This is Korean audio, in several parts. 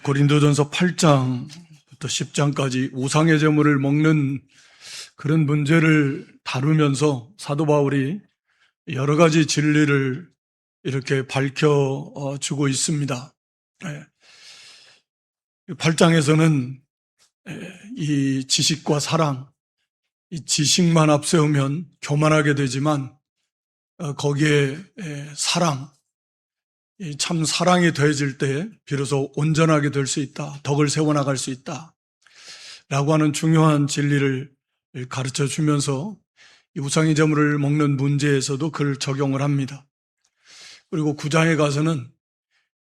고린도전서 8장부터 10장까지 우상의 제물을 먹는 그런 문제를 다루면서 사도 바울이 여러 가지 진리를 이렇게 밝혀주고 있습니다. 8장에서는 이 지식과 사랑, 이 지식만 앞세우면 교만하게 되지만 거기에 사랑, 참 사랑이 더해질 때 비로소 온전하게 될 수 있다, 덕을 세워나갈 수 있다 라고 하는 중요한 진리를 가르쳐 주면서 이 우상의 제물을 먹는 문제에서도 그걸 적용을 합니다. 그리고 9장에 가서는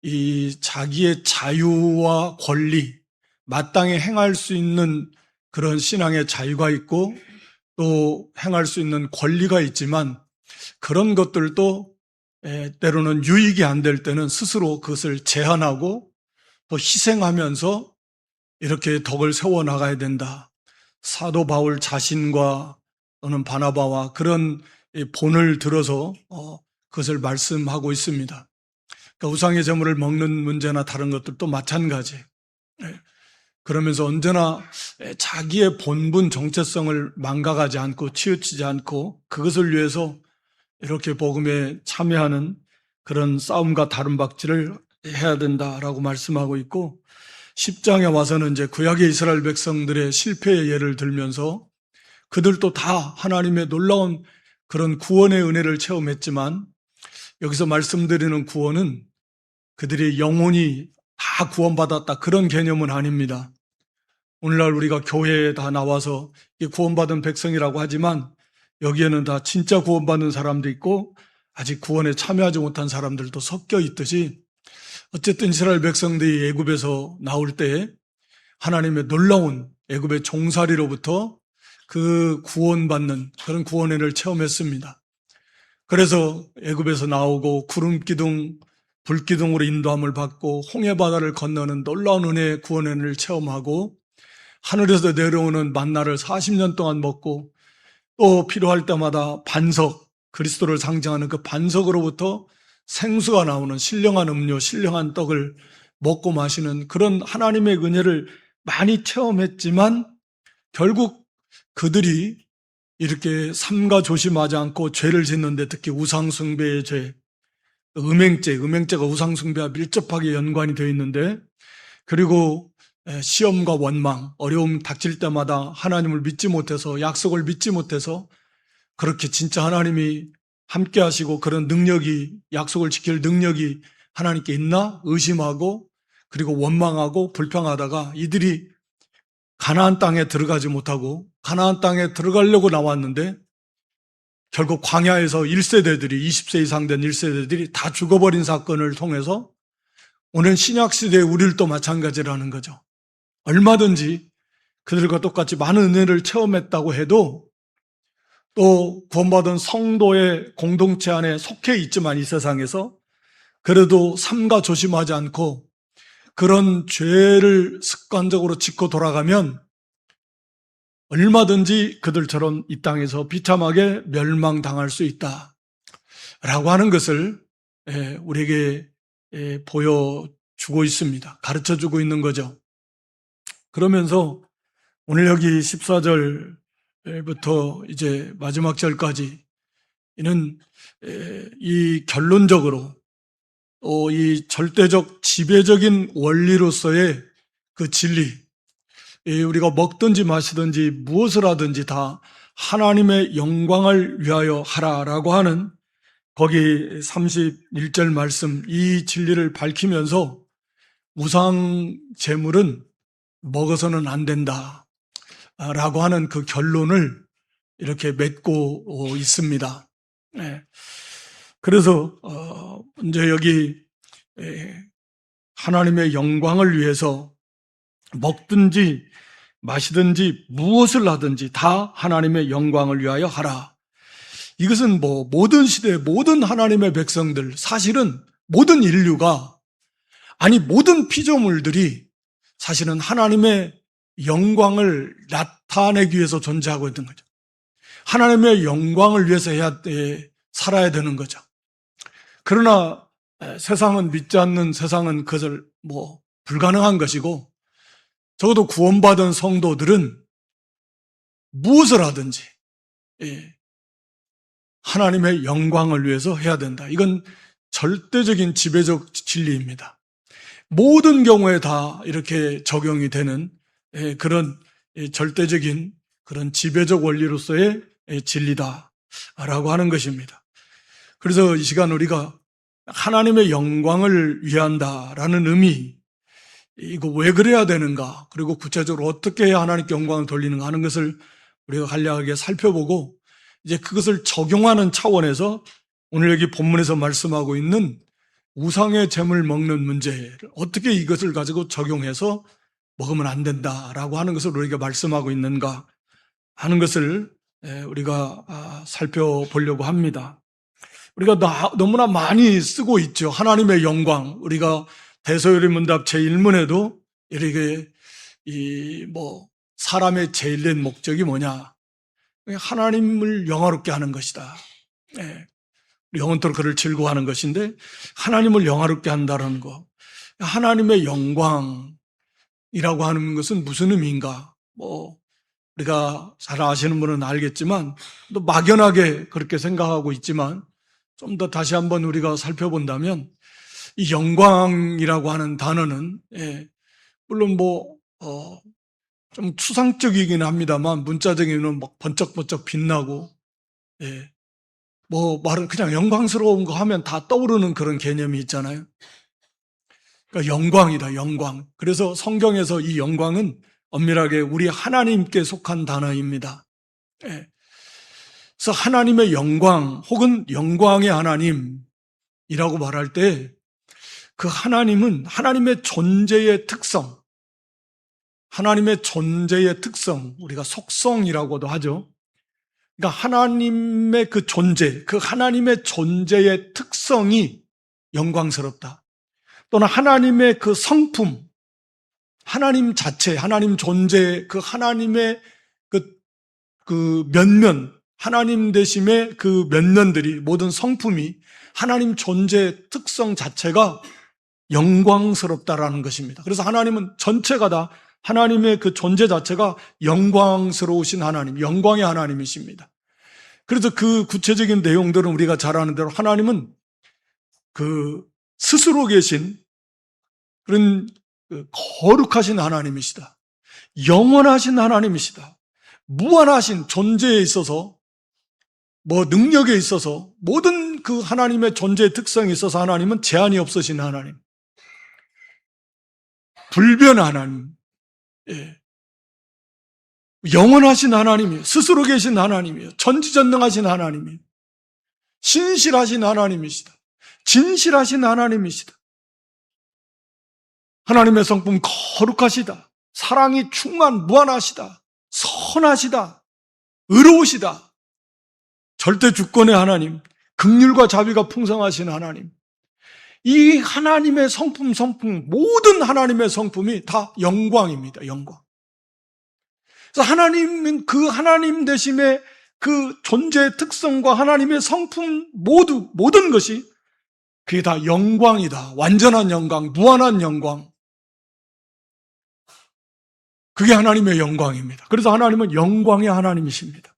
이 자기의 자유와 권리, 마땅히 행할 수 있는 그런 신앙의 자유가 있고 또 행할 수 있는 권리가 있지만 그런 것들도 때로는 유익이 안 될 때는 스스로 그것을 제한하고 또 희생하면서 이렇게 덕을 세워나가야 된다. 사도 바울 자신과 또는 바나바와 그런 본을 들어서 그것을 말씀하고 있습니다. 그러니까 우상의 제물을 먹는 문제나 다른 것들도 마찬가지. 그러면서 언제나 자기의 본분 정체성을 망각하지 않고 치우치지 않고 그것을 위해서 이렇게 복음에 참여하는 그런 싸움과 다름박질을 해야 된다라고 말씀하고 있고 10장에 와서는 이제 구약의 이스라엘 백성들의 실패의 예를 들면서 그들도 다 하나님의 놀라운 그런 구원의 은혜를 체험했지만 여기서 말씀드리는 구원은 그들이 영혼이 다 구원받았다 그런 개념은 아닙니다. 오늘날 우리가 교회에 다 나와서 구원받은 백성이라고 하지만 여기에는 다 진짜 구원받는 사람도 있고 아직 구원에 참여하지 못한 사람들도 섞여 있듯이 어쨌든 이스라엘 백성들이 애굽에서 나올 때 하나님의 놀라운 애굽의 종살이로부터 그 구원받는 그런 구원을 체험했습니다. 그래서 애굽에서 나오고 구름기둥, 불기둥으로 인도함을 받고 홍해바다를 건너는 놀라운 은혜의 구원을 체험하고 하늘에서 내려오는 만나를 40년 동안 먹고 또 필요할 때마다 반석, 그리스도를 상징하는 그 반석으로부터 생수가 나오는 신령한 음료, 신령한 떡을 먹고 마시는 그런 하나님의 은혜를 많이 체험했지만 결국 그들이 이렇게 삼가 조심하지 않고 죄를 짓는데 특히 우상숭배의 죄, 음행죄가 우상숭배와 밀접하게 연관이 되어 있는데 그리고 시험과 원망, 어려움 닥칠 때마다 하나님을 믿지 못해서 약속을 믿지 못해서 그렇게 진짜 하나님이 함께 하시고 그런 능력이 약속을 지킬 능력이 하나님께 있나 의심하고 그리고 원망하고 불평하다가 이들이 가나안 땅에 들어가지 못하고 가나안 땅에 들어가려고 나왔는데 결국 광야에서 1세대들이 20세 이상 된 1세대들이 다 죽어버린 사건을 통해서 오늘 신약시대의 우리를 또 마찬가지라는 거죠. 얼마든지 그들과 똑같이 많은 은혜를 체험했다고 해도 또 구원받은 성도의 공동체 안에 속해 있지만 이 세상에서 그래도 삼가 조심하지 않고 그런 죄를 습관적으로 짓고 돌아가면 얼마든지 그들처럼 이 땅에서 비참하게 멸망당할 수 있다라고 하는 것을 우리에게 보여주고 있습니다. 가르쳐주고 있는 거죠. 그러면서 오늘 여기 14절부터 이제 마지막 절까지 이는 이 결론적으로 또 이 절대적 지배적인 원리로서의 그 진리, 우리가 먹든지 마시든지 무엇을 하든지 다 하나님의 영광을 위하여 하라라고 하는 거기 31절 말씀 이 진리를 밝히면서 우상 제물은 먹어서는 안 된다 라고 하는 그 결론을 이렇게 맺고 있습니다. 그래서 이제 여기 하나님의 영광을 위해서 먹든지 마시든지 무엇을 하든지 다 하나님의 영광을 위하여 하라. 이것은 모든 시대 모든 하나님의 백성들 사실은 모든 인류가 아니 모든 피조물들이 사실은 하나님의 영광을 나타내기 위해서 존재하고 있는 거죠. 하나님의 영광을 위해서 살아야 되는 거죠. 그러나 세상은 믿지 않는 세상은 그것을 불가능한 것이고, 적어도 구원받은 성도들은 무엇을 하든지 하나님의 영광을 위해서 해야 된다. 이건 절대적인 지배적 진리입니다. 모든 경우에 다 이렇게 적용이 되는 그런 절대적인 그런 지배적 원리로서의 진리다라고 하는 것입니다. 그래서 이 시간 우리가 하나님의 영광을 위한다라는 의미, 이거 왜 그래야 되는가, 그리고 구체적으로 어떻게 해야 하나님께 영광을 돌리는가 하는 것을 우리가 간략하게 살펴보고, 이제 그것을 적용하는 차원에서 오늘 여기 본문에서 말씀하고 있는 우상의 재물 먹는 문제를 어떻게 이것을 가지고 적용해서 먹으면 안 된다라고 하는 것을 우리가 말씀하고 있는가 하는 것을 우리가 살펴보려고 합니다. 우리가 너무나 많이 쓰고 있죠. 하나님의 영광. 우리가 대소요리문답 제1문에도 이렇게 사람의 제일된 목적이 뭐냐? 하나님을 영화롭게 하는 것이다. 영원토록 그를 즐거워하는 것인데, 하나님을 영화롭게 한다는 것. 하나님의 영광이라고 하는 것은 무슨 의미인가? 우리가 잘 아시는 분은 알겠지만, 또 막연하게 그렇게 생각하고 있지만, 좀 더 다시 한번 우리가 살펴본다면, 이 영광이라고 하는 단어는, 물론 좀 추상적이긴 합니다만, 문자적인 막 번쩍번쩍 빛나고, 말은 그냥 영광스러운 거 하면 다 떠오르는 그런 개념이 있잖아요. 그러니까 영광이다, 영광. 그래서 성경에서 이 영광은 엄밀하게 우리 하나님께 속한 단어입니다. 그래서 하나님의 영광 혹은 영광의 하나님이라고 말할 때, 그 하나님은 하나님의 존재의 특성, 우리가 속성이라고도 하죠. 그러니까 하나님의 그 존재, 그 하나님의 존재의 특성이 영광스럽다. 또는 하나님의 그 성품, 하나님 자체, 하나님 존재, 그 하나님의 그 면면, 하나님 되심의 그 면면들이, 모든 성품이 하나님 존재의 특성 자체가 영광스럽다라는 것입니다. 그래서 하나님은 전체가 다 하나님의 그 존재 자체가 영광스러우신 하나님, 영광의 하나님이십니다. 그래서 그 구체적인 내용들은 우리가 잘 아는 대로 하나님은 그 스스로 계신 그런 거룩하신 하나님이시다. 영원하신 하나님이시다. 무한하신 존재에 있어서, 능력에 있어서, 모든 그 하나님의 존재의 특성에 있어서 하나님은 제한이 없으신 하나님. 불변 하나님. 영원하신 하나님이에요. 스스로 계신 하나님이에요. 전지전능하신 하나님이에요. 신실하신 하나님이시다. 진실하신 하나님이시다. 하나님의 성품 거룩하시다. 사랑이 무한하시다. 선하시다. 의로우시다. 절대 주권의 하나님, 긍휼과 자비가 풍성하신 하나님. 이 하나님의 성품, 모든 하나님의 성품이 다 영광입니다. 영광. 그래서 하나님은 그 하나님 되심의 그 존재의 특성과 하나님의 성품 모든 것이 그게 다 영광이다. 완전한 영광, 무한한 영광. 그게 하나님의 영광입니다. 그래서 하나님은 영광의 하나님이십니다.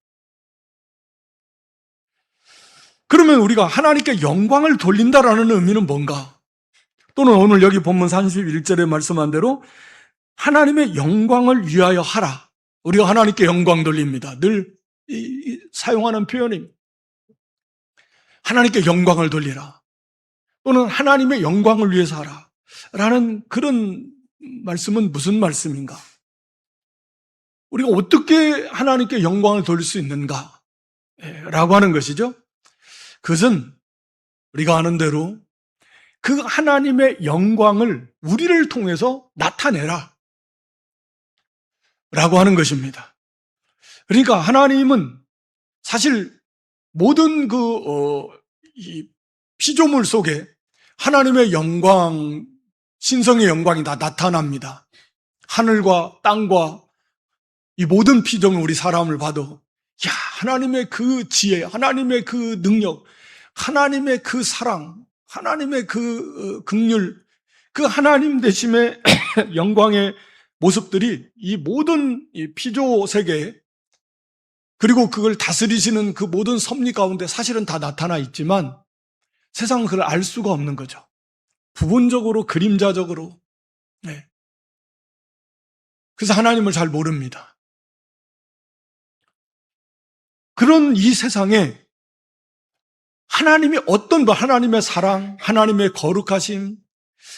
그러면 우리가 하나님께 영광을 돌린다라는 의미는 뭔가? 또는 오늘 여기 본문 31절에 말씀한 대로 하나님의 영광을 위하여 하라. 우리가 하나님께 영광 돌립니다. 늘 사용하는 표현입니다. 하나님께 영광을 돌리라. 또는 하나님의 영광을 위해서 하라. 라는 그런 말씀은 무슨 말씀인가? 우리가 어떻게 하나님께 영광을 돌릴 수 있는가? 라고 하는 것이죠. 그것은 우리가 아는 대로 그 하나님의 영광을 우리를 통해서 나타내라 라고 하는 것입니다. 그러니까 하나님은 사실 모든 이 피조물 속에 하나님의 영광, 신성의 영광이 다 나타납니다. 하늘과 땅과 이 모든 피조물, 우리 사람을 봐도 하나님의 그 지혜, 하나님의 그 능력, 하나님의 그 사랑, 하나님의 그 긍휼, 그 하나님 되심의 영광의 모습들이 이 모든 이 피조 세계, 그리고 그걸 다스리시는 그 모든 섭리 가운데 사실은 다 나타나 있지만 세상은 그걸 알 수가 없는 거죠. 부분적으로, 그림자적으로. 네. 그래서 하나님을 잘 모릅니다. 그런 이 세상에 하나님이 어떤 하나님의 사랑, 하나님의 거룩하심,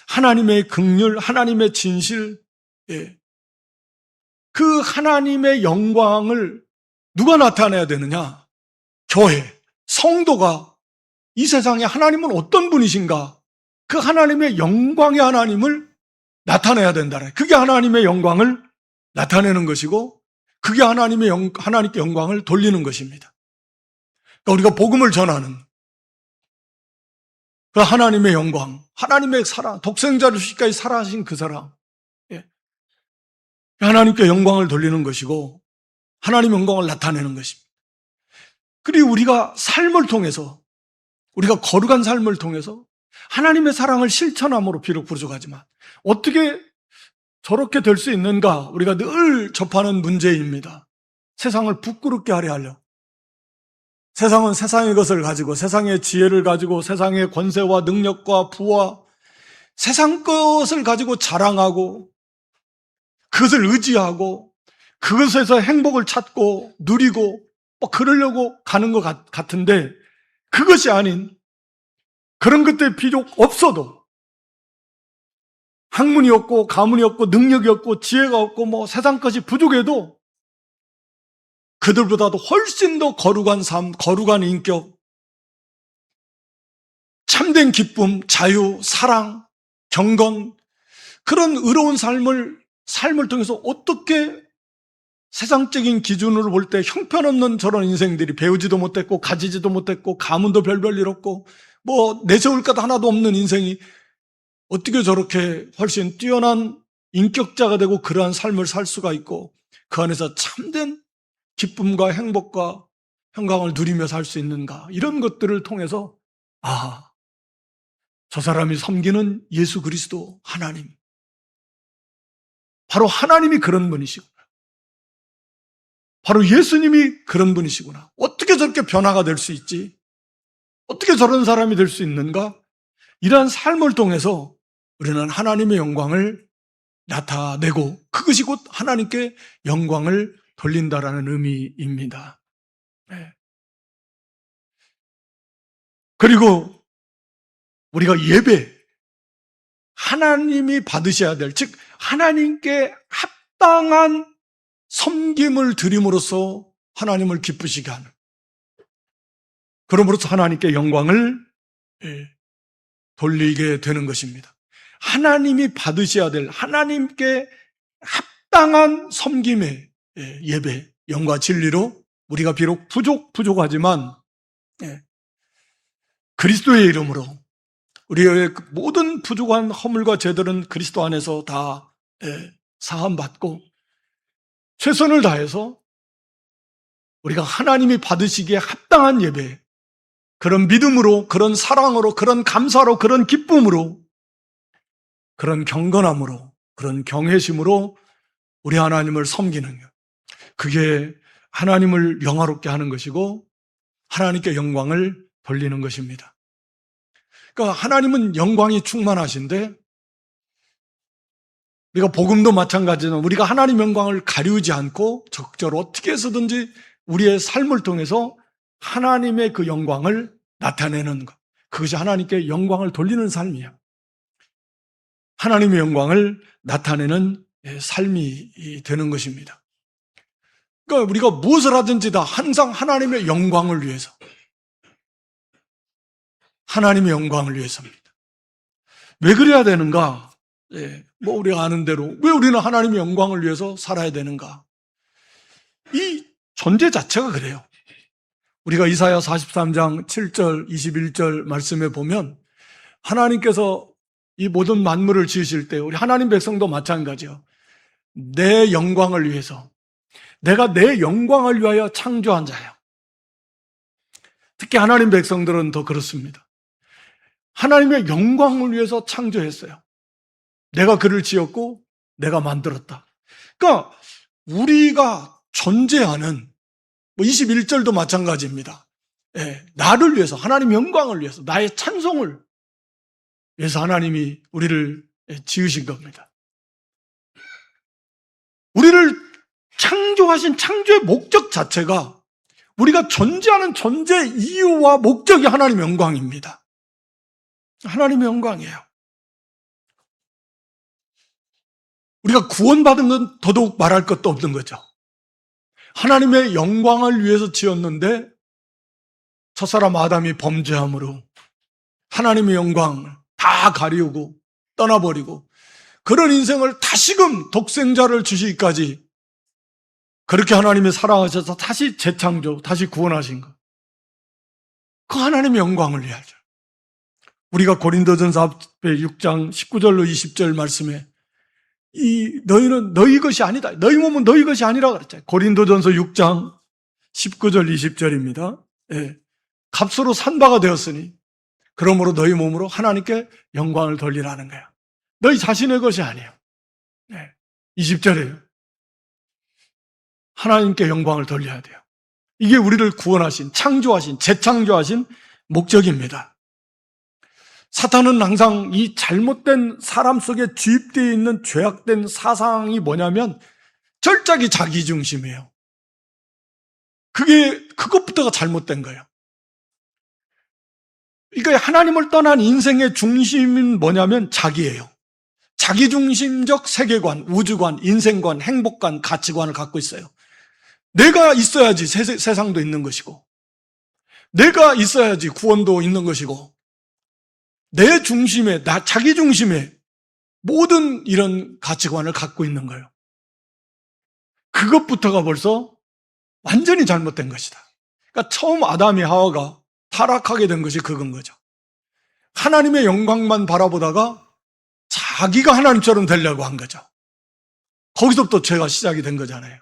하나님의 긍휼, 하나님의 진실, 예. 그 하나님의 영광을 누가 나타내야 되느냐? 교회, 성도가 이 세상에 하나님은 어떤 분이신가? 그 하나님의 영광의 하나님을 나타내야 된다. 그게 하나님의 영광을 나타내는 것이고, 그게 하나님께 영광을 돌리는 것입니다. 그러니까 우리가 복음을 전하는 그 하나님의 영광, 하나님의 사랑, 독생자를 주시기까지 살아하신 그 사랑, 예. 하나님께 영광을 돌리는 것이고 하나님의 영광을 나타내는 것입니다. 그리고 우리가 삶을 통해서, 우리가 거룩한 삶을 통해서 하나님의 사랑을 실천함으로 비록 부족하지만 어떻게 저렇게 될 수 있는가? 우리가 늘 접하는 문제입니다. 세상을 부끄럽게 하려 하려. 세상은 세상의 것을 가지고, 세상의 지혜를 가지고, 세상의 권세와 능력과 부와 세상 것을 가지고 자랑하고, 그것을 의지하고, 그것에서 행복을 찾고 누리고 그러려고 가는 것 같은데, 그것이 아닌, 그런 것들 비록 없어도, 학문이 없고 가문이 없고 능력이 없고 지혜가 없고 세상 것이 부족해도 그들보다도 훨씬 더 거룩한 삶, 거룩한 인격, 참된 기쁨, 자유, 사랑, 경건, 그런 의로운 삶을 통해서 어떻게 세상적인 기준으로 볼 때 형편없는 저런 인생들이, 배우지도 못했고 가지지도 못했고 가문도 별별 없고 내세울 것 하나도 없는 인생이 어떻게 저렇게 훨씬 뛰어난 인격자가 되고 그러한 삶을 살 수가 있고 그 안에서 참된 기쁨과 행복과 평강을 누리며 살 수 있는가? 이런 것들을 통해서 저 사람이 섬기는 예수 그리스도 하나님, 바로 하나님이 그런 분이시구나. 바로 예수님이 그런 분이시구나. 어떻게 저렇게 변화가 될 수 있지? 어떻게 저런 사람이 될 수 있는가? 이러한 삶을 통해서 우리는 하나님의 영광을 나타내고 그것이 곧 하나님께 영광을 돌린다라는 의미입니다. 네. 그리고 우리가 예배, 하나님이 받으셔야 될, 즉 하나님께 합당한 섬김을 드림으로써 하나님을 기쁘시게 하는, 그러므로써 하나님께 영광을 돌리게 되는 것입니다. 하나님이 받으셔야 될, 하나님께 합당한 섬김의 예배, 영과 진리로 우리가 비록 부족하지만 그리스도의 이름으로 우리의 모든 부족한 허물과 죄들은 그리스도 안에서 다 사함받고 최선을 다해서 우리가 하나님이 받으시기에 합당한 예배, 그런 믿음으로, 그런 사랑으로, 그런 감사로, 그런 기쁨으로, 그런 경건함으로, 그런 경외심으로 우리 하나님을 섬기는 것, 그게 하나님을 영화롭게 하는 것이고 하나님께 영광을 돌리는 것입니다. 그러니까 하나님은 영광이 충만하신데 우리가 복음도 마찬가지지만 우리가 하나님 영광을 가리우지 않고 적절히 어떻게 해서든지 우리의 삶을 통해서 하나님의 그 영광을 나타내는 것, 그것이 하나님께 영광을 돌리는 삶이에요. 하나님의 영광을 나타내는 삶이 되는 것입니다. 그러니까 우리가 무엇을 하든지 다 항상 하나님의 영광을 위해서, 하나님의 영광을 위해서입니다. 왜 그래야 되는가? 우리가 아는 대로 왜 우리는 하나님의 영광을 위해서 살아야 되는가? 이 존재 자체가 그래요. 우리가 이사야 43장 7절 21절 말씀에 보면 하나님께서 이 모든 만물을 지으실 때 우리 하나님 백성도 마찬가지예요. 내 영광을 위해서, 내가 내 영광을 위하여 창조한 자예요. 특히 하나님 백성들은 더 그렇습니다. 하나님의 영광을 위해서 창조했어요. 내가 그를 지었고 내가 만들었다. 그러니까 우리가 존재하는 21절도 마찬가지입니다. 나를 위해서, 하나님 영광을 위해서, 나의 찬송을 위해서 하나님이 우리를 지으신 겁니다. 우리를 창조하신 창조의 목적 자체가 우리가 존재하는 존재 이유와 목적이 하나님의 영광입니다. 하나님의 영광이에요. 우리가 구원받은 건 더더욱 말할 것도 없는 거죠. 하나님의 영광을 위해서 지었는데 첫사람 아담이 범죄함으로 하나님의 영광을 다 가리우고 떠나버리고 그런 인생을 다시금 독생자를 주시기까지 그렇게 하나님이 사랑하셔서 다시 재창조, 다시 구원하신 것. 그 하나님의 영광을 위하죠. 우리가 고린도전서 6장 19절로 20절 말씀에 너희는 너희 것이 아니다. 너희 몸은 너희 것이 아니라 그랬잖아요. 고린도전서 6장 19절 20절입니다. 값으로 산 바가 되었으니 그러므로 너희 몸으로 하나님께 영광을 돌리라는 거야. 너희 자신의 것이 아니에요. 20절이에요. 하나님께 영광을 돌려야 돼요. 이게 우리를 구원하신, 창조하신, 재창조하신 목적입니다. 사탄은 항상 이 잘못된 사람 속에 주입되어 있는 죄악된 사상이 뭐냐면 철저하게 자기중심이에요. 그것부터가 잘못된 거예요. 그러니까 하나님을 떠난 인생의 중심은 뭐냐면 자기예요. 자기중심적 세계관, 우주관, 인생관, 행복관, 가치관을 갖고 있어요. 내가 있어야지 세상도 있는 것이고 내가 있어야지 구원도 있는 것이고 내 중심에, 자기 중심에 모든 이런 가치관을 갖고 있는 거예요. 그것부터가 벌써 완전히 잘못된 것이다. 그러니까 처음 아담이 하와가 타락하게 된 것이 그건 거죠. 하나님의 영광만 바라보다가 자기가 하나님처럼 되려고 한 거죠. 거기서부터 죄가 시작이 된 거잖아요.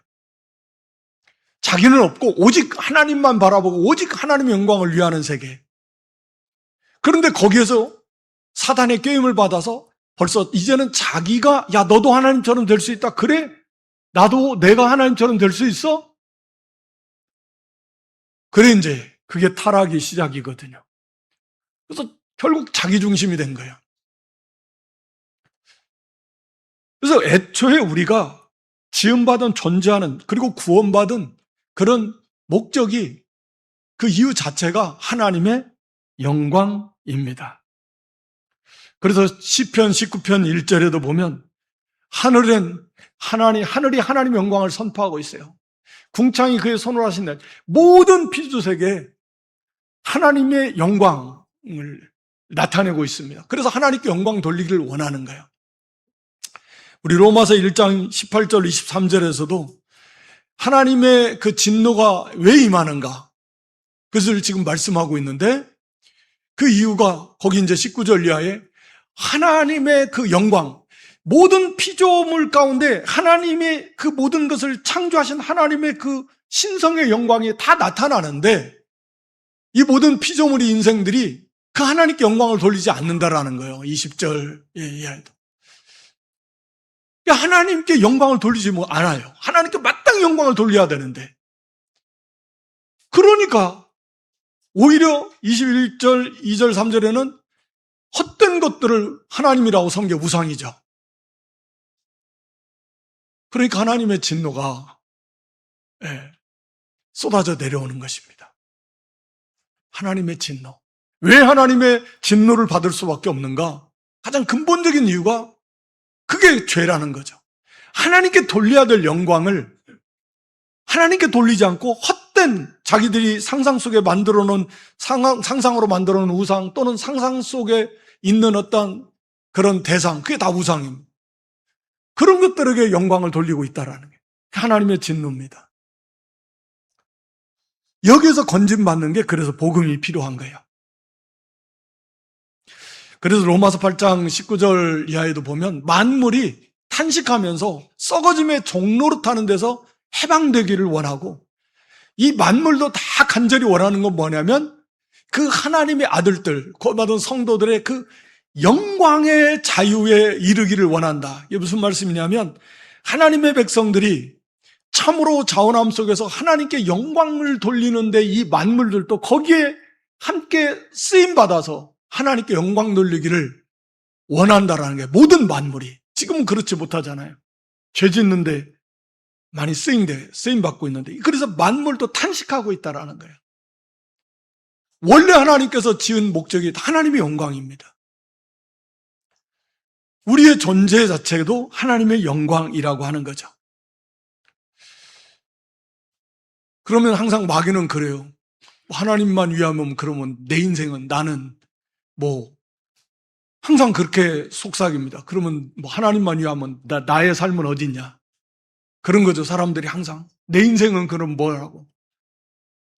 자기는 없고 오직 하나님만 바라보고 오직 하나님의 영광을 위하는 세계. 그런데 거기에서 사단의 꾀임을 받아서 벌써 이제는 자기가 야 너도 하나님처럼 될 수 있다. 그래? 나도 내가 하나님처럼 될 수 있어? 그래 이제 그게 타락이 시작이거든요. 그래서 결국 자기중심이 된 거예요. 그래서 애초에 우리가 지음받은 존재하는 그리고 구원받은 그런 목적이 그 이유 자체가 하나님의 영광입니다. 그래서 시편 19편 1절에도 보면 하늘이 하나님의 영광을 선포하고 있어요. 궁창이 그의 손으로 하신 날 모든 피조세계에 하나님의 영광을 나타내고 있습니다. 그래서 하나님께 영광 돌리기를 원하는 거예요. 우리 로마서 1장 18절 23절에서도 하나님의 그 진노가 왜 임하는가 그것을 지금 말씀하고 있는데 그 이유가 거기 이제 19절 이하에 하나님의 그 영광 모든 피조물 가운데 하나님의 그 모든 것을 창조하신 하나님의 그 신성의 영광이 다 나타나는데 이 모든 피조물의 인생들이 그 하나님께 영광을 돌리지 않는다라는 거예요. 20절 이하에도. 하나님께 영광을 돌리지 않아요. 하나님께 마땅히 영광을 돌려야 되는데. 그러니까 오히려 21절, 2절, 3절에는 헛된 것들을 하나님이라고 섬겨 우상이죠. 그러니까 하나님의 진노가 쏟아져 내려오는 것입니다. 하나님의 진노. 왜 하나님의 진노를 받을 수밖에 없는가? 가장 근본적인 이유가 그게 죄라는 거죠. 하나님께 돌려야 될 영광을 하나님께 돌리지 않고 헛된 자기들이 상상 속에 만들어 놓은 상상으로 만들어 놓은 우상 또는 상상 속에 있는 어떤 그런 대상, 그게 다 우상입니다. 그런 것들에게 영광을 돌리고 있다라는 게 하나님의 진노입니다. 여기에서 건진받는 게 그래서 복음이 필요한 거예요. 그래서 로마서 8장 19절 이하에도 보면 만물이 탄식하면서 썩어짐의 종로로 타는 데서 해방되기를 원하고 이 만물도 다 간절히 원하는 건 뭐냐면 그 하나님의 아들들, 구원받은 성도들의 그 영광의 자유에 이르기를 원한다. 이게 무슨 말씀이냐면 하나님의 백성들이 참으로 자원함 속에서 하나님께 영광을 돌리는데 이 만물들도 거기에 함께 쓰임받아서 하나님께 영광 돌리기를 원한다라는 게, 모든 만물이. 지금은 그렇지 못하잖아요. 죄 짓는데 많이 쓰임받고 있는데, 그래서 만물도 탄식하고 있다라는 거예요. 원래 하나님께서 지은 목적이 하나님의 영광입니다. 우리의 존재 자체도 하나님의 영광이라고 하는 거죠. 그러면 항상 마귀는 그래요. 하나님만 위하면 그러면 내 인생은, 나는 항상 그렇게 속삭입니다. 그러면 하나님만 위하면 나의 삶은 어딨냐? 그런 거죠. 사람들이 항상. 내 인생은 그럼 뭐라고?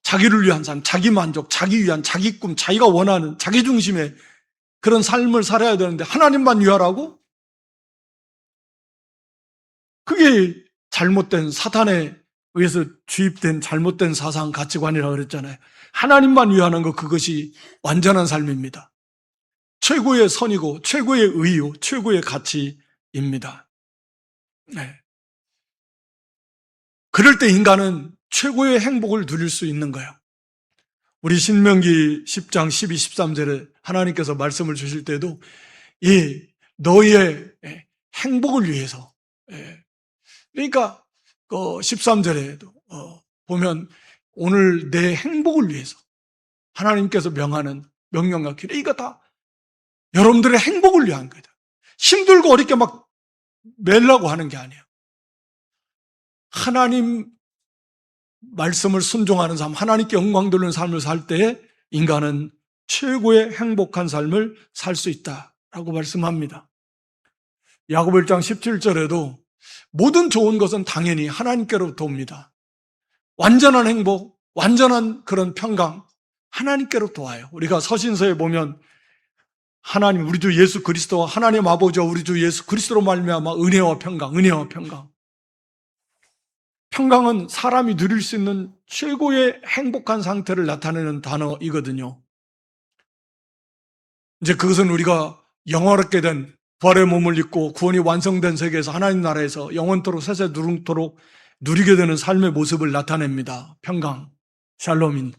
자기를 위한 삶, 자기 만족, 자기 위한, 자기 꿈, 자기가 원하는, 자기 중심의 그런 삶을 살아야 되는데 하나님만 위하라고? 그게 잘못된, 사탄에 의해서 주입된 잘못된 사상, 가치관이라고 그랬잖아요. 하나님만 위하는 것, 그것이 완전한 삶입니다. 최고의 선이고 최고의 의요, 최고의 가치입니다. 네. 그럴 때 인간은 최고의 행복을 누릴 수 있는 거예요. 우리 신명기 10장 12, 13절에 하나님께서 말씀을 주실 때도 너희의 행복을 위해서, 그러니까 13절에도 보면 오늘 내 행복을 위해서 하나님께서 명하는 명령과 규례, 이거 다 여러분들의 행복을 위한 거다. 힘들고 어렵게 막 매려고 하는 게 아니에요. 하나님 말씀을 순종하는 삶, 하나님께 영광 돌리는 삶을 살 때에 인간은 최고의 행복한 삶을 살 수 있다라고 말씀합니다. 야고보 1장 17절에도 모든 좋은 것은 당연히 하나님께로부터 옵니다. 완전한 행복, 완전한 그런 평강, 하나님께로부터 와요. 우리가 서신서에 보면 하나님, 우리 주 예수 그리스도와 하나님 아버지와 우리 주 예수 그리스도로 말미암아 은혜와 평강, 은혜와 평강. 평강은 사람이 누릴 수 있는 최고의 행복한 상태를 나타내는 단어이거든요. 이제 그것은 우리가 영원하게 된 부활의 몸을 입고 구원이 완성된 세계에서 하나님 나라에서 영원토록 세세 누룽토록 누리게 되는 삶의 모습을 나타냅니다. 평강, 샬롬인.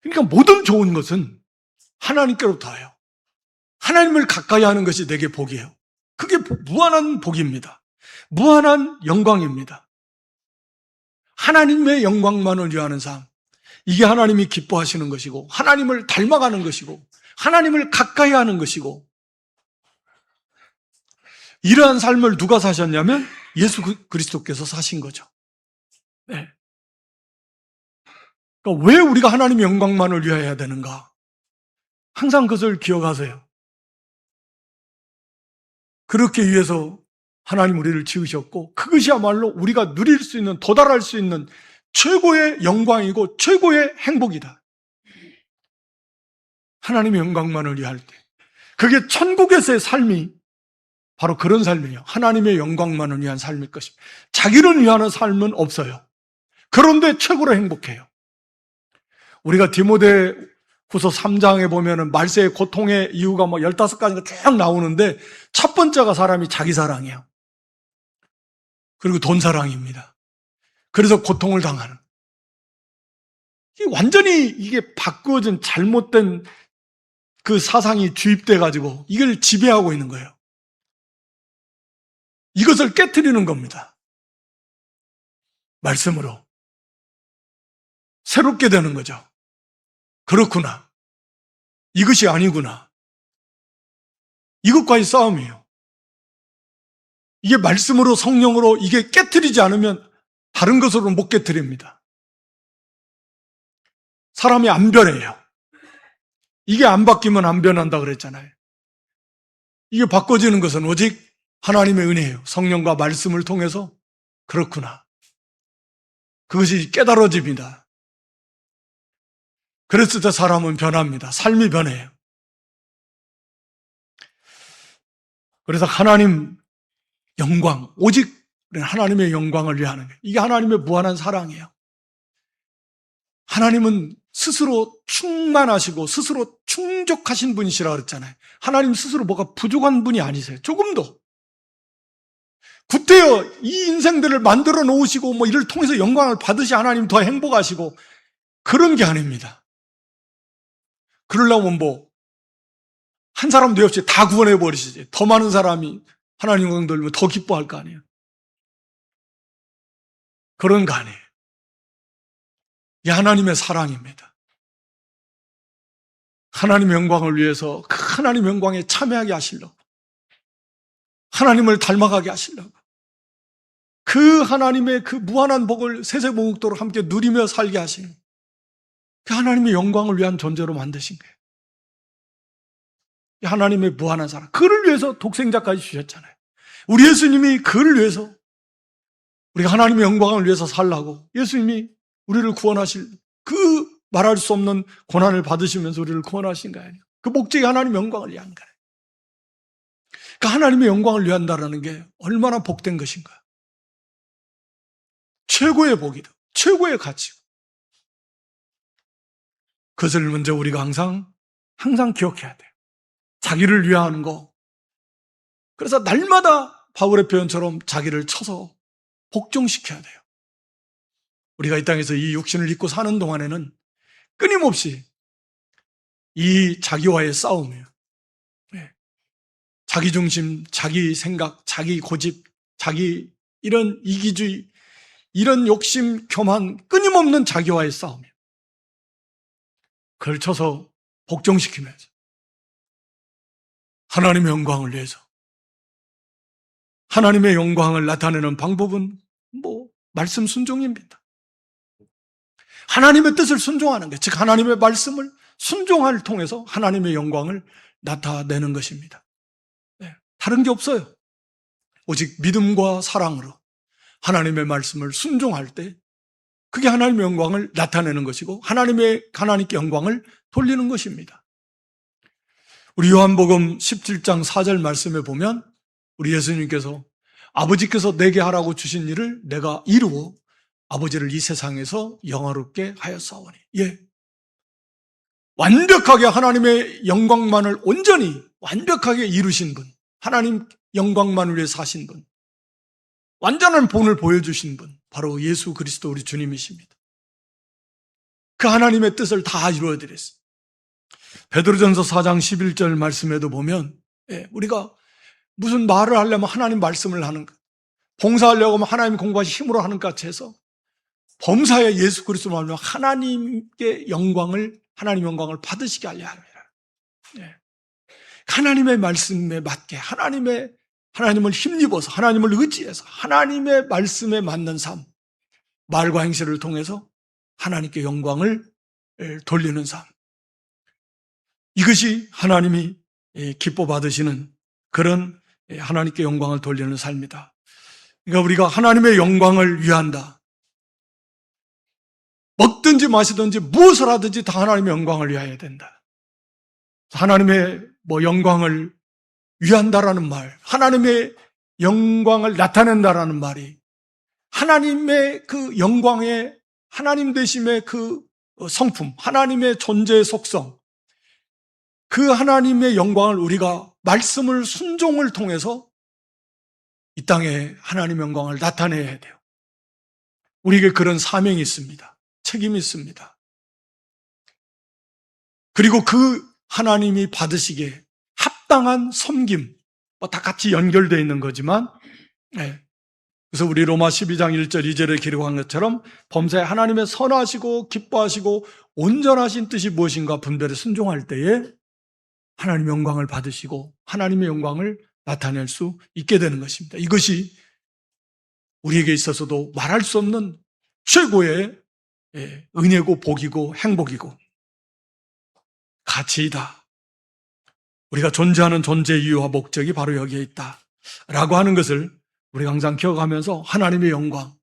그러니까 모든 좋은 것은 하나님께로부터 와요. 하나님을 가까이 하는 것이 내게 복이에요. 그게 무한한 복입니다. 무한한 영광입니다. 하나님의 영광만을 위하는 삶, 이게 하나님이 기뻐하시는 것이고 하나님을 닮아가는 것이고 하나님을 가까이 하는 것이고, 이러한 삶을 누가 사셨냐면 예수 그리스도께서 사신 거죠. 네. 그러니까 왜 우리가 하나님의 영광만을 위하여야 되는가? 항상 그것을 기억하세요. 그렇게 위해서 하나님 우리를 지으셨고, 그것이야말로 우리가 누릴 수 있는, 도달할 수 있는 최고의 영광이고 최고의 행복이다. 하나님의 영광만을 위할 때, 그게 천국에서의 삶이 바로 그런 삶이에요. 하나님의 영광만을 위한 삶일 것입니다. 자기를 위하는 삶은 없어요. 그런데 최고로 행복해요. 우리가 디모데 후서 3장에 보면은 말세의 고통의 이유가 15가지가 쭉 나오는데, 첫 번째가 사람이 자기 사랑이에요. 그리고 돈 사랑입니다. 그래서 고통을 당하는. 완전히 이게 바꾸어진 잘못된 그 사상이 주입돼가지고 이걸 지배하고 있는 거예요. 이것을 깨트리는 겁니다. 말씀으로. 새롭게 되는 거죠. 그렇구나. 이것이 아니구나. 이것과의 싸움이에요. 이게 말씀으로, 성령으로 이게 깨트리지 않으면 다른 것으로는 못 깨트립니다. 사람이 안 변해요. 이게 안 바뀌면 안 변한다 그랬잖아요. 이게 바꿔지는 것은 오직 하나님의 은혜예요. 성령과 말씀을 통해서. 그렇구나. 그것이 깨달아집니다. 그랬을 때 사람은 변합니다. 삶이 변해요. 그래서 하나님 영광, 오직 하나님의 영광을 위하는 거예요. 이게 하나님의 무한한 사랑이에요. 하나님은 스스로 충만하시고 스스로 충족하신 분이시라 그랬잖아요. 하나님 스스로 뭐가 부족한 분이 아니세요. 조금도. 구태여 이 인생들을 만들어 놓으시고 뭐 이를 통해서 영광을 받으시 하나님 더 행복하시고 그런 게 아닙니다. 그러려면 뭐 한 사람도 없이 다 구원해 버리시지. 더 많은 사람이 하나님 영광 돌리면 더 기뻐할 거 아니에요. 그런 거 아니에요. 이 하나님의 사랑입니다. 하나님의 영광을 위해서 그 하나님 영광에 참여하게 하시려고, 하나님을 닮아가게 하시려고, 그 하나님의 그 무한한 복을 세세복국도로 함께 누리며 살게 하시는 그 하나님의 영광을 위한 존재로 만드신 거예요. 이 하나님의 무한한 사랑, 그를 위해서 독생자까지 주셨잖아요. 우리 예수님이 그를 위해서, 우리가 하나님의 영광을 위해서 살라고 예수님이 우리를 구원하실 그 말할 수 없는 고난을 받으시면서 우리를 구원하신 거 아니에요. 그 목적이 하나님의 영광을 위한 거예요. 그 하나님의 영광을 위한다라는 게 얼마나 복된 것인가. 최고의 복이다. 최고의 가치고. 그것을 먼저 우리가 항상 기억해야 돼요. 자기를 위하는 거. 그래서 날마다 바울의 표현처럼 자기를 쳐서 복종시켜야 돼요. 우리가 이 땅에서 이 육신을 입고 사는 동안에는 끊임없이 이 자기와의 싸움이에요. 자기 중심, 자기 생각, 자기 고집, 자기 이런 이기주의, 이런 욕심, 교만, 끊임없는 자기와의 싸움이에요. 그걸 쳐서 복종시키면서 하나님의 영광을 위해서, 하나님의 영광을 나타내는 방법은 말씀 순종입니다. 하나님의 뜻을 순종하는 것, 즉 하나님의 말씀을 순종을 통해서 하나님의 영광을 나타내는 것입니다. 다른 게 없어요. 오직 믿음과 사랑으로 하나님의 말씀을 순종할 때 그게 하나님의 영광을 나타내는 것이고 하나님께 영광을 돌리는 것입니다. 우리 요한복음 17장 4절 말씀에 보면 우리 예수님께서 아버지께서 내게 하라고 주신 일을 내가 이루어 아버지를 이 세상에서 영화롭게 하였사오니. 완벽하게 하나님의 영광만을 온전히 완벽하게 이루신 분, 하나님 영광만을 위해 사신 분, 완전한 본을 보여주신 분, 바로 예수 그리스도 우리 주님이십니다. 그 하나님의 뜻을 다 이루어드렸어요. 베드로전서 4장 11절 말씀에도 보면 우리가 무슨 말을 하려면 하나님 말씀을 하는 것, 봉사하려고 하면 하나님 공부하시 힘으로 하는 것 같이 해서 범사에 예수 그리스도로 말하면 하나님의 영광을 받으시게 하려 합니다. 하나님의 말씀에 맞게 하나님을 힘입어서 하나님을 의지해서 하나님의 말씀에 맞는 삶, 말과 행실을 통해서 하나님께 영광을 돌리는 삶, 이것이 하나님이 기뻐 받으시는 그런 하나님께 영광을 돌리는 삶이다. 그러니까 우리가 하나님의 영광을 위한다. 먹든지 마시든지 무엇을 하든지 다 하나님의 영광을 위하여야 된다. 하나님의 영광을 위한다라는 말, 하나님의 영광을 나타낸다라는 말이 하나님의 그 영광의 하나님 되심의 그 성품, 하나님의 존재의 속성, 그 하나님의 영광을 우리가 말씀을 순종을 통해서 이 땅에 하나님의 영광을 나타내야 돼요. 우리에게 그런 사명이 있습니다. 책임이 있습니다. 그리고 그 하나님이 받으시기에 합당한 섬김, 다 같이 연결되어 있는 거지만, 그래서 우리 로마 12장 1절 2절에 기록한 것처럼 범사에 하나님의 선하시고 기뻐하시고 온전하신 뜻이 무엇인가 분별에 순종할 때에 하나님의 영광을 받으시고 하나님의 영광을 나타낼 수 있게 되는 것입니다. 이것이 우리에게 있어서도 말할 수 없는 최고의 은혜고 복이고 행복이고 가치이다. 우리가 존재하는 존재 이유와 목적이 바로 여기에 있다 라고 하는 것을 우리가 항상 기억하면서 하나님의 영광,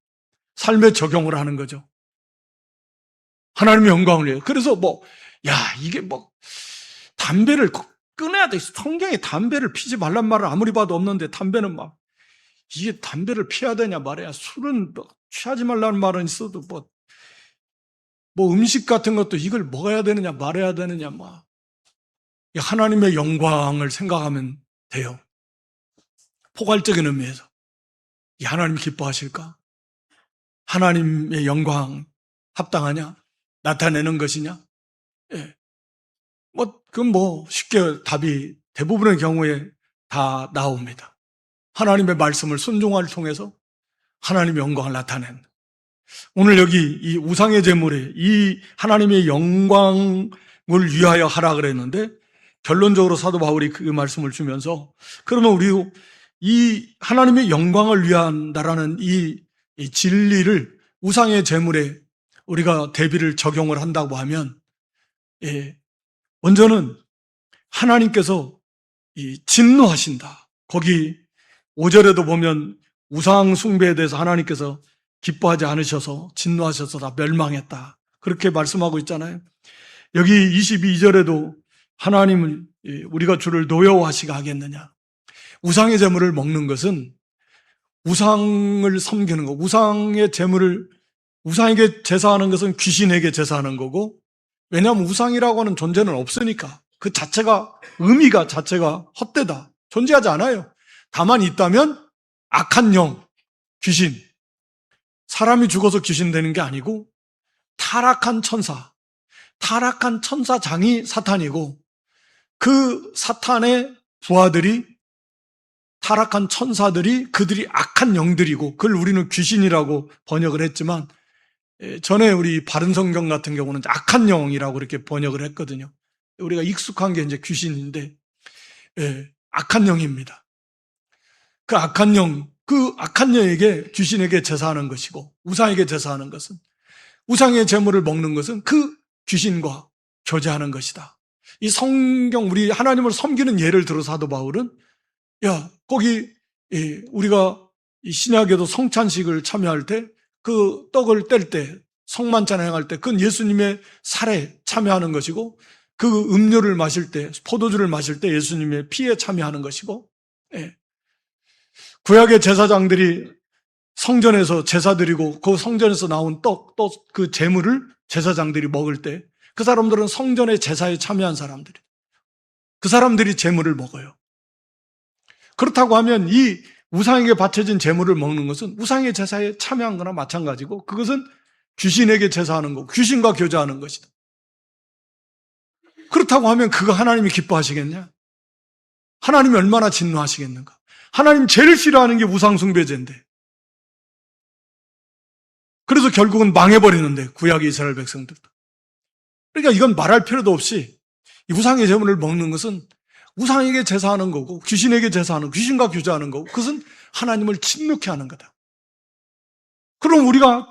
삶에 적용을 하는 거죠. 하나님의 영광을 위해. 그래서 이게 담배를 끊어야 돼. 성경에 담배를 피지 말란 말은 아무리 봐도 없는데 담배는 이게 담배를 피해야 되냐 말이야. 술은 취하지 말라는 말은 있어도 뭐 음식 같은 것도 이걸 먹어야 되느냐 말아야 되느냐 하나님의 영광을 생각하면 돼요. 포괄적인 의미에서 이 하나님 기뻐하실까? 하나님의 영광 합당하냐? 나타내는 것이냐? 예. 그건 쉽게 답이 대부분의 경우에 다 나옵니다. 하나님의 말씀을 순종을 통해서 하나님의 영광을 나타낸. 오늘 여기 이 우상의 제물에 이 하나님의 영광을 위하여 하라 그랬는데 결론적으로 사도 바울이 그 말씀을 주면서 그러면 우리 이 하나님의 영광을 위한다라는 이 진리를 우상의 제물에 우리가 대비를 적용을 한다고 하면 먼저는 하나님께서 진노하신다. 거기 5절에도 보면 우상 숭배에 대해서 하나님께서 기뻐하지 않으셔서 진노하셔서 다 멸망했다. 그렇게 말씀하고 있잖아요. 여기 22절에도 하나님을 우리가 주를 노여워하시게 하겠느냐. 우상의 제물을 먹는 것은 우상을 섬기는 거, 우상의 제물을 우상에게 제사하는 것은 귀신에게 제사하는 거고, 왜냐하면 우상이라고 하는 존재는 없으니까 그 자체가 의미가 자체가 헛되다. 존재하지 않아요. 다만 있다면 악한 영, 귀신, 사람이 죽어서 귀신 되는 게 아니고 타락한 천사장이 사탄이고 그 사탄의 부하들이 타락한 천사들이 그들이 악한 영들이고 그걸 우리는 귀신이라고 번역을 했지만 전에 우리 바른 성경 같은 경우는 악한 영이라고 그렇게 번역을 했거든요. 우리가 익숙한 게 이제 귀신인데 악한 영입니다. 그 악한 영에게 귀신에게 제사하는 것이고 우상에게 제사하는 것은 우상의 제물을 먹는 것은 그 귀신과 교제하는 것이다. 이 성경 우리 하나님을 섬기는 예를 들어 사도 바울은 거기 우리가 이 신약에도 성찬식을 참여할 때 그 떡을 뗄 때 성만찬 행할 때 그건 예수님의 살에 참여하는 것이고 그 음료를 마실 때 포도주를 마실 때 예수님의 피에 참여하는 것이고 구약의 제사장들이 성전에서 제사 드리고 그 성전에서 나온 떡 그 제물을 제사장들이 먹을 때 그 사람들은 성전의 제사에 참여한 사람들이 그 사람들이 제물을 먹어요. 그렇다고 하면 이 우상에게 바쳐진 제물을 먹는 것은 우상의 제사에 참여한 거나 마찬가지고 그것은 귀신에게 제사하는 거고 귀신과 교제하는 것이다. 그렇다고 하면 그거 하나님이 기뻐하시겠냐? 하나님이 얼마나 진노하시겠는가? 하나님 제일 싫어하는 게 우상숭배제인데 그래서 결국은 망해버리는데 구약의 이스라엘 백성들도. 그러니까 이건 말할 필요도 없이 이 우상의 제물을 먹는 것은 우상에게 제사하는 거고 귀신에게 제사하는 귀신과 교제하는 거고 그것은 하나님을 진노케 하는 거다. 그럼 우리가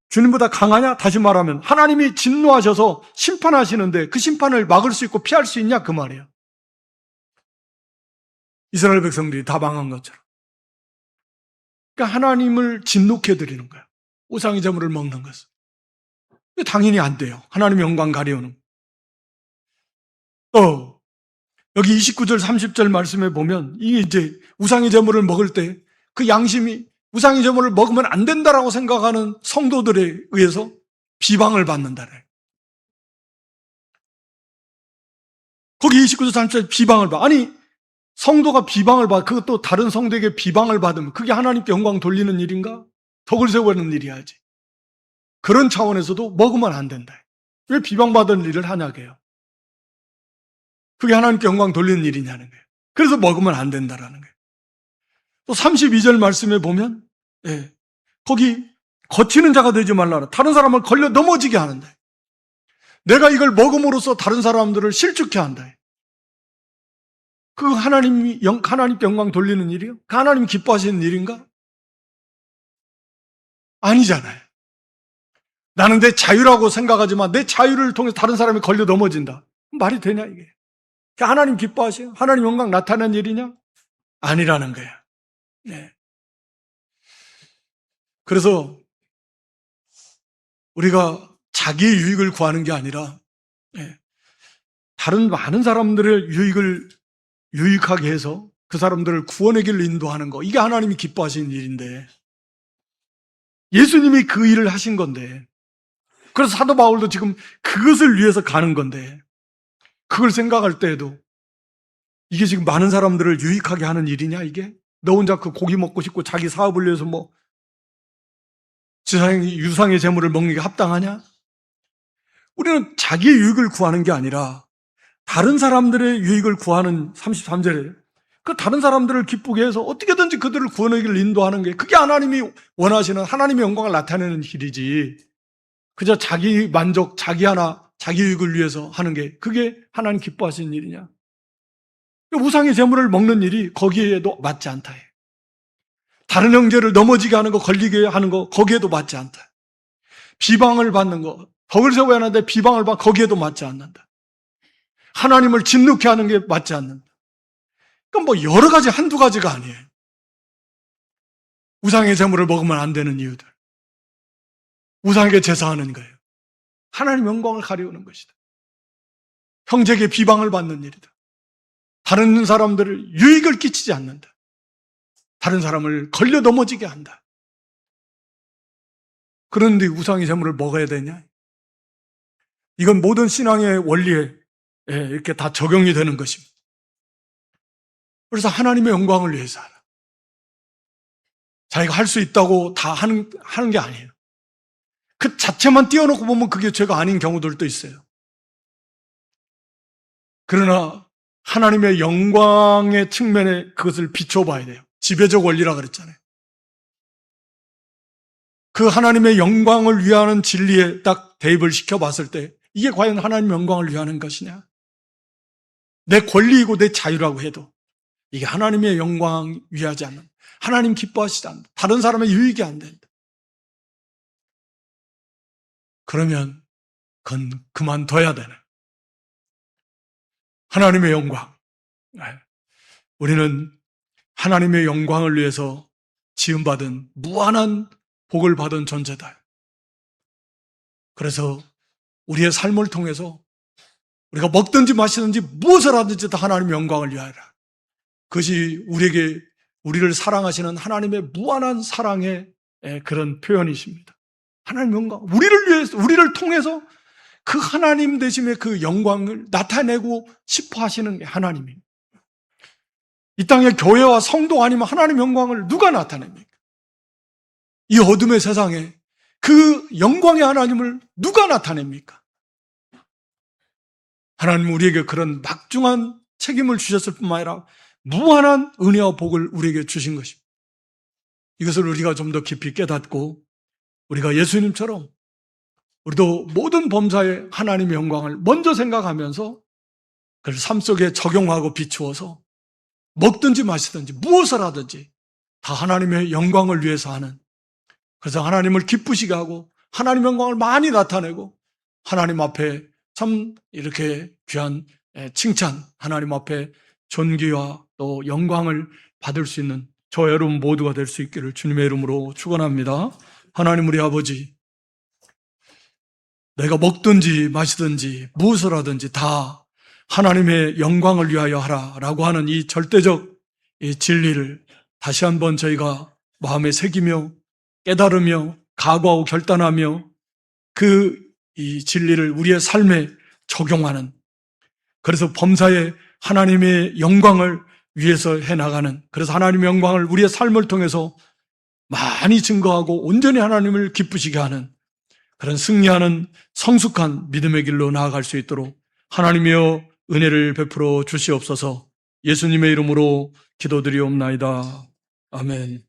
주님보다 강하냐? 다시 말하면 하나님이 진노하셔서 심판하시는데 그 심판을 막을 수 있고 피할 수 있냐? 그 말이에요. 이스라엘 백성들이 다 망한 것처럼. 그러니까 하나님을 진노케 드리는 거야. 우상의 제물을 먹는 것은. 당연히 안 돼요. 하나님의 영광 가려우는. 또 여기 29절 30절 말씀에 보면 이게 이제 우상의 제물을 먹을 때 그 양심이 우상의 제물을 먹으면 안 된다라고 생각하는 성도들에 의해서 비방을 받는다래. 거기 29절 30절 비방을 받아. 아니 성도가 비방을 받아. 그것도 다른 성도에게 비방을 받으면 그게 하나님께 영광 돌리는 일인가? 덕을 세우는 일이야지. 그런 차원에서도 먹으면 안 된다. 왜 비방받은 일을 하냐고요. 그게 하나님께 영광 돌리는 일이냐는 거예요. 그래서 먹으면 안 된다라는 거예요. 또 32절 말씀에 보면 거기 거치는 자가 되지 말라라. 다른 사람을 걸려 넘어지게 하는다. 내가 이걸 먹음으로써 다른 사람들을 실축케 한다. 그 하나님께 영광 돌리는 일이요? 그 하나님 기뻐하시는 일인가? 아니잖아요. 나는 내 자유라고 생각하지만 내 자유를 통해서 다른 사람이 걸려 넘어진다. 말이 되냐 이게? 하나님 기뻐하세요? 하나님 영광 나타내는 일이냐? 아니라는 거예요. 네. 그래서 우리가 자기의 유익을 구하는 게 아니라 다른 많은 사람들의 유익하게 해서 그 사람들을 구원의 길로 인도하는 거, 이게 하나님이 기뻐하시는 일인데 예수님이 그 일을 하신 건데 그래서 사도 바울도 지금 그것을 위해서 가는 건데, 그걸 생각할 때에도 이게 지금 많은 사람들을 유익하게 하는 일이냐, 이게? 너 혼자 그 고기 먹고 싶고 자기 사업을 위해서 뭐 유상의 재물을 먹는 게 합당하냐? 우리는 자기의 유익을 구하는 게 아니라 다른 사람들의 유익을 구하는 33절에 그 다른 사람들을 기쁘게 해서 어떻게든지 그들을 구원의 길을 인도하는 게, 그게 하나님이 원하시는 하나님의 영광을 나타내는 길이지, 그저 자기 만족, 자기 유익을 위해서 하는 게 그게 하나님 기뻐하시는 일이냐? 우상의 재물을 먹는 일이 거기에도 맞지 않다. 다른 형제를 넘어지게 하는 거, 걸리게 하는 거, 거기에도 맞지 않다. 비방을 받는 거, 덕을 세워야 하는데 비방을 받, 거기에도 맞지 않는다. 하나님을 짓누게 하는 게 맞지 않는다. 그러니까 뭐 여러 가지, 한두 가지가 아니에요. 우상의 재물을 먹으면 안 되는 이유들. 우상에게 제사하는 거예요. 하나님 영광을 가리우는 것이다. 형제에게 비방을 받는 일이다. 다른 사람들을 유익을 끼치지 않는다. 다른 사람을 걸려 넘어지게 한다. 그런데 우상의 재물을 먹어야 되냐? 이건 모든 신앙의 원리에 이렇게 다 적용이 되는 것입니다. 그래서 하나님의 영광을 위해서 하라. 자기가 할 수 있다고 다 하는 게 아니에요. 그 자체만 띄워놓고 보면 그게 죄가 아닌 경우들도 있어요. 그러나 하나님의 영광의 측면에 그것을 비춰봐야 돼요. 지배적 원리라 그랬잖아요. 그 하나님의 영광을 위하는 진리에 딱 대입을 시켜봤을 때 이게 과연 하나님의 영광을 위하는 것이냐? 내 권리이고 내 자유라고 해도 이게 하나님의 영광 위하지 않는, 하나님 기뻐하시지 않는다. 다른 사람의 유익이 안 된다. 그러면 그건 그만둬야 되네. 하나님의 영광. 우리는 하나님의 영광을 위해서 지음받은 무한한 복을 받은 존재다. 그래서 우리의 삶을 통해서 우리가 먹든지 마시든지 무엇을 하든지 다 하나님의 영광을 위하여라. 그것이 우리를 사랑하시는 하나님의 무한한 사랑의 그런 표현이십니다. 하나님 영광, 우리를 위해서, 우리를 통해서 그 하나님 되심의 그 영광을 나타내고 싶어 하시는 게 하나님입니다. 이 땅의 교회와 성도 아니면 하나님 영광을 누가 나타냅니까? 이 어둠의 세상에 그 영광의 하나님을 누가 나타냅니까? 하나님은 우리에게 그런 막중한 책임을 주셨을 뿐만 아니라 무한한 은혜와 복을 우리에게 주신 것입니다. 이것을 우리가 좀 더 깊이 깨닫고 우리가 예수님처럼 우리도 모든 범사에 하나님의 영광을 먼저 생각하면서 그걸 삶 속에 적용하고 비추어서 먹든지 마시든지 무엇을 하든지 다 하나님의 영광을 위해서 하는, 그래서 하나님을 기쁘시게 하고 하나님의 영광을 많이 나타내고 하나님 앞에 참 이렇게 귀한 칭찬, 하나님 앞에 존귀와 또 영광을 받을 수 있는 저 여러분 모두가 될 수 있기를 주님의 이름으로 축원합니다. 하나님 우리 아버지, 내가 먹든지 마시든지 무엇을 하든지 다 하나님의 영광을 위하여 하라라고 하는 이 절대적 이 진리를 다시 한번 저희가 마음에 새기며 깨달으며 각오하고 결단하며 이 진리를 우리의 삶에 적용하는, 그래서 범사에 하나님의 영광을 위해서 해나가는, 그래서 하나님의 영광을 우리의 삶을 통해서 많이 증거하고 온전히 하나님을 기쁘시게 하는 그런 승리하는 성숙한 믿음의 길로 나아갈 수 있도록 하나님이여 은혜를 베풀어 주시옵소서. 예수님의 이름으로 기도드리옵나이다. 아멘.